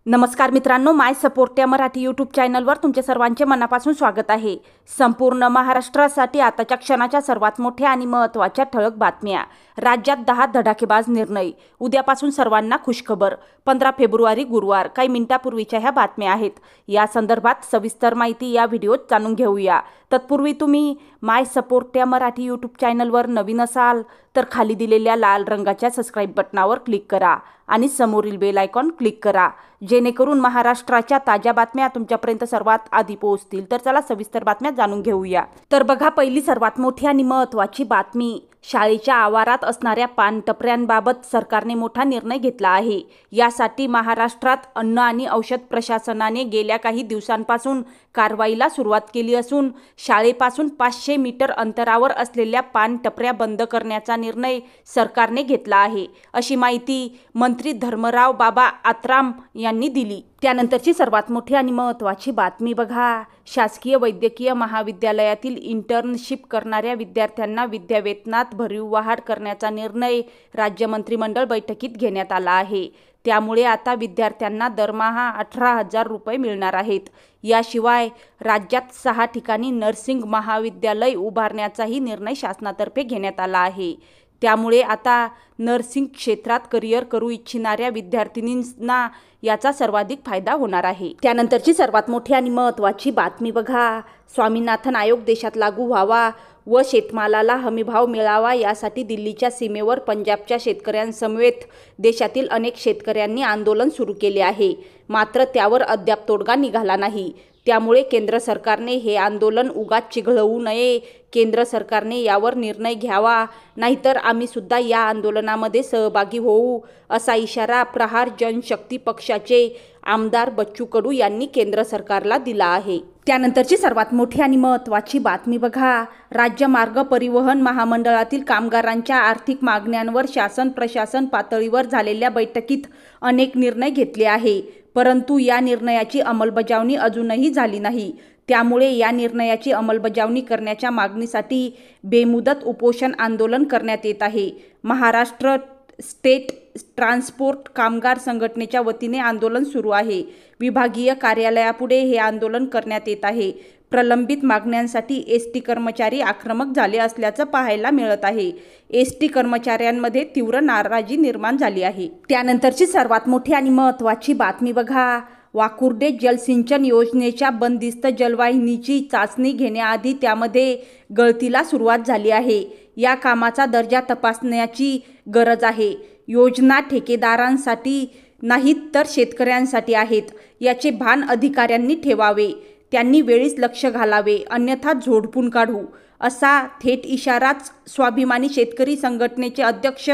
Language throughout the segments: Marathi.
नमस्कार मित्रांनो, माय सपोर्ट या मराठी यूट्यूब चॅनलवर तुमचे सर्वांचे मनापासून स्वागत आहे। संपूर्ण महाराष्ट्रासाठी आताच्या क्षणाच्या सर्वात मोठ्या आणि महत्त्वाच्या ठळक बातम्या। राज्यात 10 धडाकेबाज निर्णय। उद्यापासून सर्वांना खुशखबर। 15 फेब्रुवारी गुरुवार। काही मिनिटांपूर्वीच्या ह्या बातम्या आहेत। या संदर्भात सविस्तर माहिती या व्हिडिओत जाणून घेऊया। तत्पूर्वी तुम्ही माय सपोर्ट या मराठी यूट्यूब चॅनलवर नवीन असाल तर खाली दिलेल्या लाल रंगाच्या सबस्क्राइब बटनावर क्लिक करा आणि समोरील बेल आयकॉन क्लिक करा, जेणेकरून महाराष्ट्राच्या ताज्या बातम्या तुमच्यापर्यंत सर्वात आधी पोहोचतील। तर चला सविस्तर बातम्या जाणून घेऊया। तर बघा, पहिली सर्वात मोठी आणि महत्त्वाची बातमी। शाळेच्या आवारात असणाऱ्या पानटपऱ्यांबाबत सरकारने मोठा निर्णय घेतला आहे। यासाठी महाराष्ट्रात अन्न आणि औषध प्रशासनाने गेल्या काही दिवसांपासून कारवाईला सुरुवात केली असून शाळेपासून 500 मीटर अंतरावर असलेल्या पानटपऱ्या बंद करण्याचा निर्णय सरकारने घेतला आहे, अशी माहिती मंत्री धर्मराव बाबा आत्राम यांनी दिली। त्यानंतरची सर्वात मोठी आणि महत्त्वाची बातमी बघा। शासकीय वैद्यकीय महाविद्यालयातील इंटर्नशिप करणाऱ्या विद्यार्थ्यांना विद्यावेतनात भरीव वाढ करण्याचा निर्णय राज्य मंत्रिमंडळ बैठकीत घेण्यात आला आहे। त्यामुळे आता विद्यार्थ्यांना दरमहा 18,000 रुपये मिळणार आहेत। याशिवाय राज्यात 6 ठिकाणी नर्सिंग महाविद्यालय उभारण्याचाही निर्णय शासनातर्फे घेण्यात आला आहे। त्यामुळे आता नर्सिंग क्षेत्रात करिअर करू इच्छिणाऱ्या विद्यार्थिनींना याचा सर्वाधिक फायदा होणार आहे। त्यानंतरची सर्वात मोठी आणि महत्त्वाची बातमी बघा। स्वामीनाथन आयोग देशात लागू व्हावा व शेतमालाला हमीभाव मिळावा यासाठी दिल्लीच्या सीमेवर पंजाबच्या शेतकऱ्यांसमवेत देशातील अनेक शेतकऱ्यांनी आंदोलन सुरू केले आहे। मात्र त्यावर अद्याप तोडगा निघाला नाही। त्यामुळे केंद्र सरकारने हे आंदोलन उगाच चिघळवू नये। केंद्र सरकारने यावर निर्णय घ्यावा, नाहीतर आम्ही सुद्धा या आंदोलनामध्ये सहभागी होऊ, असा इशारा प्रहार जनशक्ती पक्षाचे आमदार बच्चू कडू यांनी केंद्र सरकारला दिला आहे। त्यानंतरची सर्वात मोठी आणि महत्त्वाची बातमी बघा। राज्य मार्ग परिवहन महामंडळातील कामगारांच्या आर्थिक मागण्यांवर शासन प्रशासन पातळीवर झालेल्या बैठकीत अनेक निर्णय घेतले आहे, परंतु या निर्णयाची अंमलबजावणी अजूनही झाली नाही। त्यामुळे या निर्णयाची अंमलबजावणी करण्याच्या मागणीसाठी बेमुदत उपोषण आंदोलन करण्यात येत आहे। महाराष्ट्र स्टेट ट्रान्सपोर्ट कामगार संघटनेच्या वतीने आंदोलन सुरू आहे। विभागीय कार्यालयापुढे हे आंदोलन करण्यात येत आहे। प्रलंबित मागण्यांसाठी एसटी कर्मचारी आक्रमक झाले असल्याचं पाहायला मिळत आहे। एसटी कर्मचाऱ्यांमध्ये तीव्र नाराजी निर्माण झाली आहे। त्यानंतरची सर्वात मोठी आणि महत्त्वाची बातमी बघा। वाकुर्डे जलसिंचन योजनेच्या बंदिस्त जलवाहिनीची चाचणी घेण्याआधी त्यामध्ये गळतीला सुरुवात झाली आहे। या कामाचा दर्जा तपासण्याची गरज आहे। योजना ठेकेदारांसाठी नाहीत तर शेतकऱ्यांसाठी आहेत, याचे भान अधिकाऱ्यांनी ठेवावे। त्यांनी वेळीच लक्ष घालावे, अन्यथा झोडपून काढू, असा थेट इशाराच स्वाभिमानी शेतकरी संघटनेचे अध्यक्ष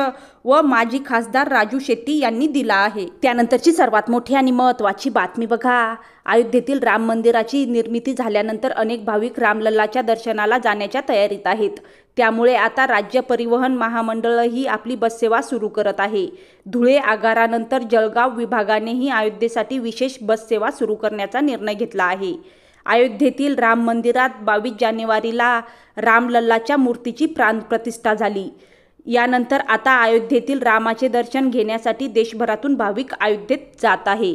व माजी खासदार राजू शेट्टी यांनी दिला आहे। त्यानंतरची सर्वात मोठी आणि महत्त्वाची बातमी बघा। अयोध्येतील राम मंदिराची निर्मिती झाल्यानंतर अनेक भाविक रामलल्लाच्या दर्शनाला जाण्याच्या तयारीत आहेत। त्यामुळे आता राज्य परिवहन महामंडळही आपली बससेवा सुरू करत आहे। धुळे आगारानंतर जळगाव विभागानेही अयोध्येसाठी विशेष बससेवा सुरू करण्याचा निर्णय घेतला आहे। अयोध्येतील राम मंदिरात 22 जानेवारीला रामलल्लाच्या मूर्तीची प्राणप्रतिष्ठा झाली। यानंतर आता अयोध्येतील रामाचे दर्शन घेण्यासाठी देशभरातून भाविक अयोध्येत जात आहे।